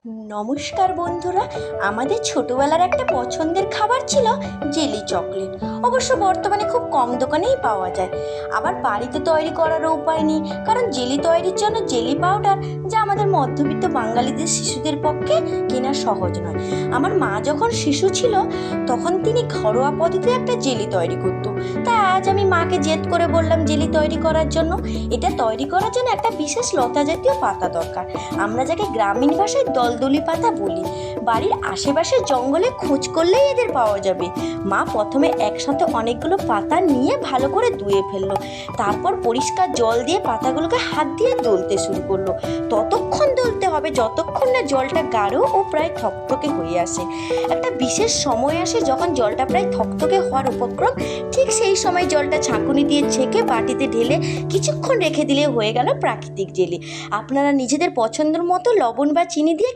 নমস্কার বন্ধুরা। আমাদের ছোটবেলার একটা পছন্দের খাবার ছিল জেলি চকলেট। অবশ্য বর্তমানে খুব কম দোকানেই পাওয়া যায়। আবার বাড়িতে তৈরি করারও উপায় নেই, কারণ জেলি তৈরির জন্য জেলি পাউডার, যা আমাদের মধ্যবিত্ত বাঙালিদের শিশুদের পক্ষে কেনা সহজ নয়। আমার মা যখন শিশু ছিল তখন তিনি ঘরোয়া পদ্ধতিতে একটা জেলি তৈরি করতো। তাই আজ আমি মাকে জেদ করে বললাম জেলি তৈরি করার জন্য। এটা তৈরি করার জন্য একটা বিশেষ লতা জাতীয় পাতা দরকার, আমরা যাকে গ্রামীণ ভাষায় দলদলি পাতা বলি। বাড়ির আশেপাশে জঙ্গলে খোঁজ করলেই এদের পাওয়া যাবে। মা প্রথমে একসাথে অনেকগুলো পাতা নিয়ে ভালো করে ধুয়ে ফেললো। তারপর পরিষ্কার জল দিয়ে পাতাগুলোকে হাত দিয়ে দলতে শুরু করলো। ততক্ষণ দলতে হবে যতক্ষণ না জলটা গাঢ় ও প্রায় থকথকে হয়ে আসে। একটা বিশেষ সময় আসে যখন জলটা প্রায় থকথকে হওয়ার উপক্রম, ঠিক সেই সময় জলটা ছাঁকুনি দিয়ে ছেঁকে বাটিতে ঢেলে কিছুক্ষণ রেখে দিলে হয়ে গেল প্রাকৃতিক জেলি। আপনারা নিজেদের পছন্দের মতো লবণ বা চিনি দিয়ে